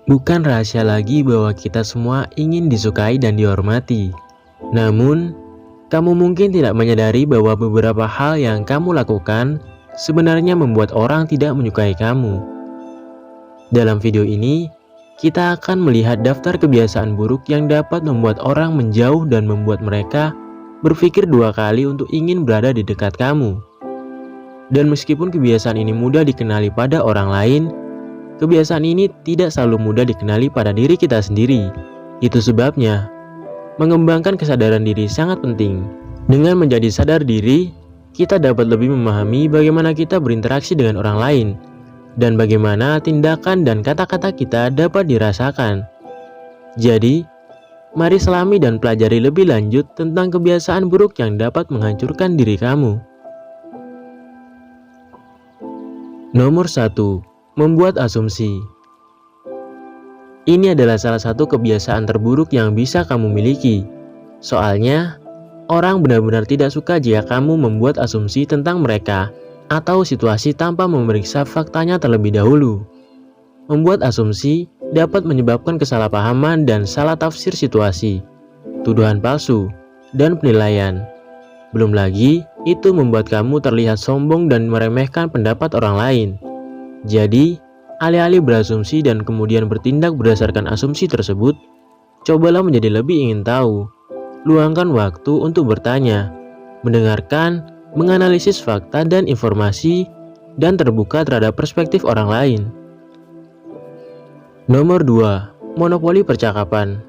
Bukan rahasia lagi bahwa kita semua ingin disukai dan dihormati. Namun, kamu mungkin tidak menyadari bahwa beberapa hal yang kamu lakukan sebenarnya membuat orang tidak menyukai kamu. Dalam video ini, kita akan melihat daftar kebiasaan buruk yang dapat membuat orang menjauh dan membuat mereka berpikir dua kali untuk ingin berada di dekat kamu. Dan meskipun kebiasaan ini mudah dikenali pada orang lain, kebiasaan ini tidak selalu mudah dikenali pada diri kita sendiri. Itu sebabnya, mengembangkan kesadaran diri sangat penting. Dengan menjadi sadar diri, kita dapat lebih memahami bagaimana kita berinteraksi dengan orang lain, dan bagaimana tindakan dan kata-kata kita dapat dirasakan. Jadi, mari selami dan pelajari lebih lanjut tentang kebiasaan buruk yang dapat menghancurkan diri kamu. Nomor 1. Membuat asumsi. Ini adalah salah satu kebiasaan terburuk yang bisa kamu miliki. Soalnya, orang benar-benar tidak suka jika kamu membuat asumsi tentang mereka atau situasi tanpa memeriksa faktanya terlebih dahulu. Membuat asumsi dapat menyebabkan kesalahpahaman dan salah tafsir situasi, tuduhan palsu, dan penilaian. Belum lagi, itu membuat kamu terlihat sombong dan meremehkan pendapat orang lain. Jadi, alih-alih berasumsi dan kemudian bertindak berdasarkan asumsi tersebut, cobalah menjadi lebih ingin tahu. Luangkan waktu untuk bertanya, mendengarkan, menganalisis fakta dan informasi, dan terbuka terhadap perspektif orang lain. Nomor 2. Monopoli percakapan.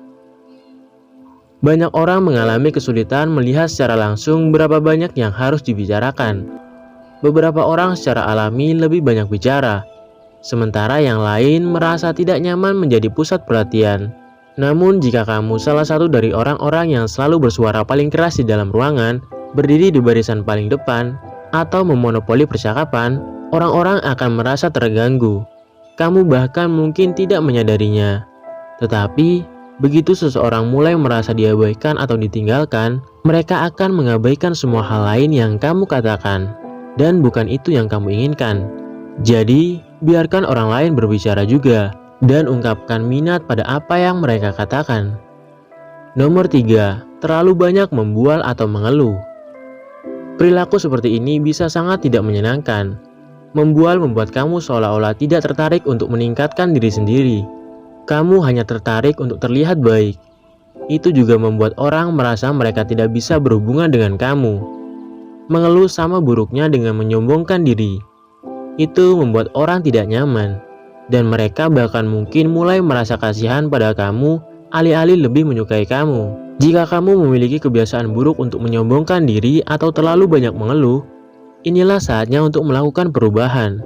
Banyak orang mengalami kesulitan melihat secara langsung berapa banyak yang harus dibicarakan. Beberapa orang secara alami lebih banyak bicara, sementara yang lain merasa tidak nyaman menjadi pusat perhatian. Namun jika kamu salah satu dari orang-orang yang selalu bersuara paling keras di dalam ruangan, berdiri di barisan paling depan, atau memonopoli percakapan, orang-orang akan merasa terganggu. Kamu bahkan mungkin tidak menyadarinya. Tetapi, begitu seseorang mulai merasa diabaikan atau ditinggalkan, mereka akan mengabaikan semua hal lain yang kamu katakan. Dan bukan itu yang kamu inginkan. Jadi, biarkan orang lain berbicara juga, dan ungkapkan minat pada apa yang mereka katakan. Nomor 3. Terlalu banyak membual atau mengeluh. Perilaku seperti ini bisa sangat tidak menyenangkan. Membual membuat kamu seolah-olah tidak tertarik untuk meningkatkan diri sendiri. Kamu hanya tertarik untuk terlihat baik. Itu juga membuat orang merasa mereka tidak bisa berhubungan dengan kamu. Mengeluh sama buruknya dengan menyombongkan diri. Itu membuat orang tidak nyaman, dan mereka bahkan mungkin mulai merasa kasihan pada kamu alih-alih lebih menyukai kamu. Jika kamu memiliki kebiasaan buruk untuk menyombongkan diri atau terlalu banyak mengeluh, inilah saatnya untuk melakukan perubahan.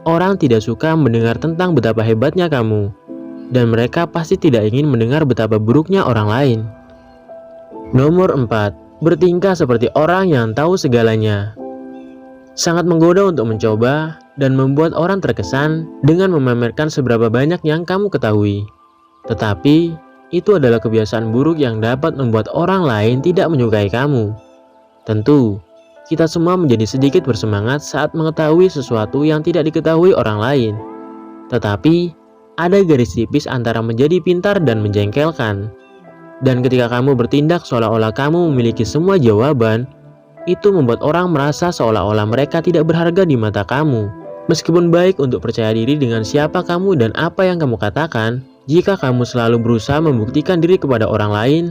Orang tidak suka mendengar tentang betapa hebatnya kamu, dan mereka pasti tidak ingin mendengar betapa buruknya orang lain. Nomor 4. Bertingkah seperti orang yang tahu segalanya. Sangat menggoda untuk mencoba dan membuat orang terkesan dengan memamerkan seberapa banyak yang kamu ketahui. Tetapi, itu adalah kebiasaan buruk yang dapat membuat orang lain tidak menyukai kamu. Tentu, kita semua menjadi sedikit bersemangat saat mengetahui sesuatu yang tidak diketahui orang lain. Tetapi, ada garis tipis antara menjadi pintar dan menjengkelkan. Dan ketika kamu bertindak seolah-olah kamu memiliki semua jawaban, itu membuat orang merasa seolah-olah mereka tidak berharga di mata kamu. Meskipun baik untuk percaya diri dengan siapa kamu dan apa yang kamu katakan, jika kamu selalu berusaha membuktikan diri kepada orang lain,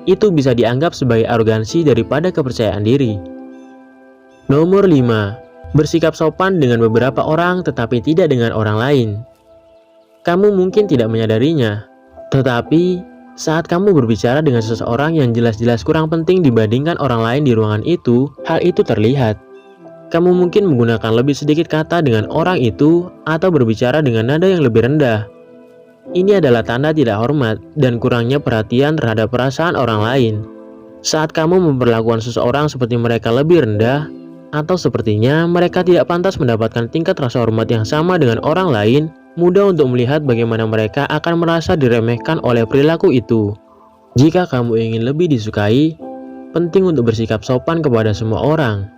itu bisa dianggap sebagai arogansi daripada kepercayaan diri. Nomor 5. Bersikap sopan dengan beberapa orang tetapi tidak dengan orang lain. Kamu mungkin tidak menyadarinya, tetapi saat kamu berbicara dengan seseorang yang jelas-jelas kurang penting dibandingkan orang lain di ruangan itu, hal itu terlihat. Kamu mungkin menggunakan lebih sedikit kata dengan orang itu atau berbicara dengan nada yang lebih rendah. Ini adalah tanda tidak hormat dan kurangnya perhatian terhadap perasaan orang lain. Saat kamu memperlakukan seseorang seperti mereka lebih rendah, atau sepertinya mereka tidak pantas mendapatkan tingkat rasa hormat yang sama dengan orang lain, mudah untuk melihat bagaimana mereka akan merasa diremehkan oleh perilaku itu. Jika kamu ingin lebih disukai, penting untuk bersikap sopan kepada semua orang.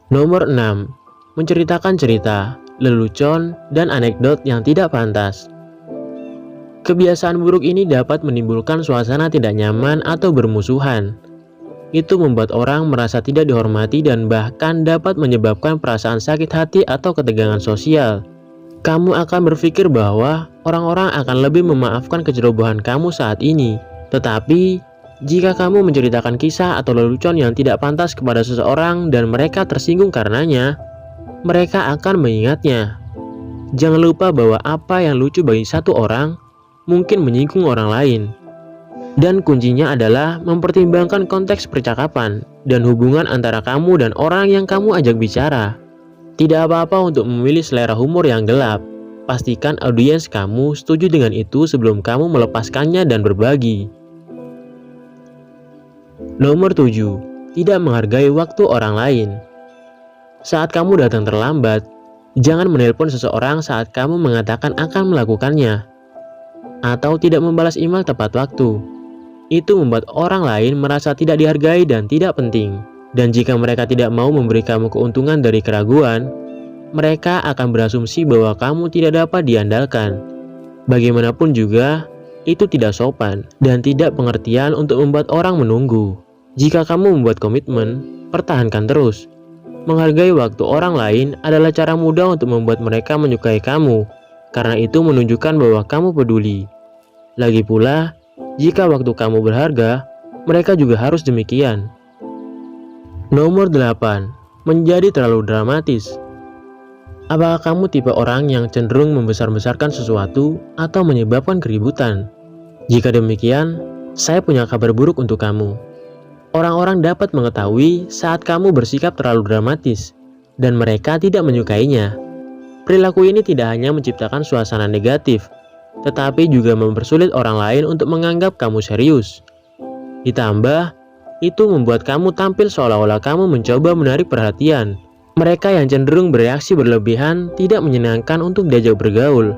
Nomor 6. Menceritakan cerita. lelucon, dan anekdot yang tidak pantas. Kebiasaan buruk ini dapat menimbulkan suasana tidak nyaman atau bermusuhan. Itu membuat orang merasa tidak dihormati dan bahkan dapat menyebabkan perasaan sakit hati atau ketegangan sosial. Kamu akan berpikir bahwa orang-orang akan lebih memaafkan kecerobohan kamu saat ini. Tetapi, jika kamu menceritakan kisah atau lelucon yang tidak pantas kepada seseorang dan mereka tersinggung karenanya, mereka akan mengingatnya. Jangan lupa bahwa apa yang lucu bagi satu orang mungkin menyinggung orang lain. Dan kuncinya adalah mempertimbangkan konteks percakapan dan hubungan antara kamu dan orang yang kamu ajak bicara. Tidak apa-apa untuk memilih selera humor yang gelap. Pastikan audiens kamu setuju dengan itu sebelum kamu melepaskannya dan berbagi. Nomor 7. Tidak menghargai waktu orang lain. Saat kamu datang terlambat, jangan menelpon seseorang saat kamu mengatakan akan melakukannya, atau tidak membalas email tepat waktu. Itu membuat orang lain merasa tidak dihargai dan tidak penting. Dan jika mereka tidak mau memberi kamu keuntungan dari keraguan, mereka akan berasumsi bahwa kamu tidak dapat diandalkan. Bagaimanapun juga, itu tidak sopan dan tidak pengertian untuk membuat orang menunggu. Jika kamu membuat komitmen, pertahankan terus. Menghargai waktu orang lain adalah cara mudah untuk membuat mereka menyukai kamu, karena itu menunjukkan bahwa kamu peduli. Lagi pula, jika waktu kamu berharga, mereka juga harus demikian. Nomor 8. Menjadi terlalu dramatis. Apakah kamu tipe orang yang cenderung membesar-besarkan sesuatu atau menyebabkan keributan? Jika demikian, saya punya kabar buruk untuk kamu. Orang-orang dapat mengetahui saat kamu bersikap terlalu dramatis, dan mereka tidak menyukainya. Perilaku ini tidak hanya menciptakan suasana negatif, tetapi juga mempersulit orang lain untuk menganggap kamu serius. Ditambah, itu membuat kamu tampil seolah-olah kamu mencoba menarik perhatian. Mereka yang cenderung bereaksi berlebihan tidak menyenangkan untuk diajak bergaul.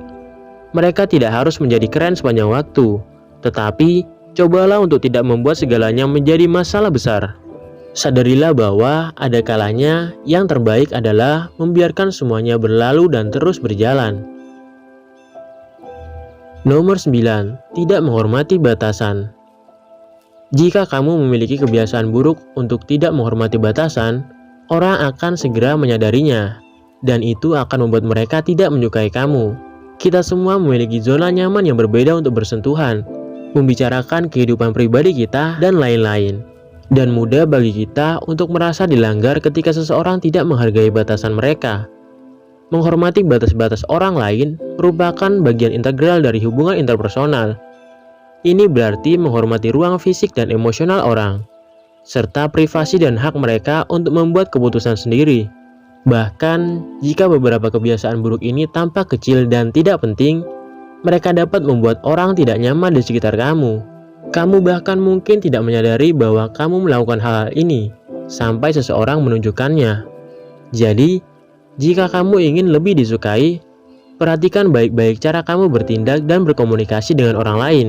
Mereka tidak harus menjadi keren sepanjang waktu, tetapi cobalah untuk tidak membuat segalanya menjadi masalah besar. Sadarilah bahwa ada kalanya yang terbaik adalah membiarkan semuanya berlalu dan terus berjalan. Nomor 9. Tidak menghormati batasan. Jika kamu memiliki kebiasaan buruk untuk tidak menghormati batasan, orang akan segera menyadarinya, dan itu akan membuat mereka tidak menyukai kamu. Kita semua memiliki zona nyaman yang berbeda untuk bersentuhan, membicarakan kehidupan pribadi kita, dan lain-lain. Dan mudah bagi kita untuk merasa dilanggar ketika seseorang tidak menghargai batasan mereka. Menghormati batas-batas orang lain merupakan bagian integral dari hubungan interpersonal. Ini berarti menghormati ruang fisik dan emosional orang, serta privasi dan hak mereka untuk membuat keputusan sendiri. Bahkan, jika beberapa kebiasaan buruk ini tampak kecil dan tidak penting, mereka dapat membuat orang tidak nyaman di sekitar kamu. Kamu bahkan mungkin tidak menyadari bahwa kamu melakukan hal ini sampai seseorang menunjukkannya. Jadi, jika kamu ingin lebih disukai, perhatikan baik-baik cara kamu bertindak dan berkomunikasi dengan orang lain.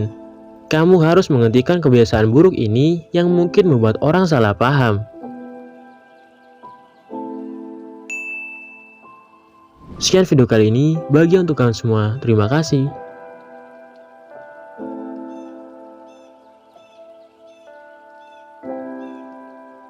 Kamu harus menghentikan kebiasaan buruk ini yang mungkin membuat orang salah paham. Sekian video kali ini, bagi untuk kalian semua, terima kasih.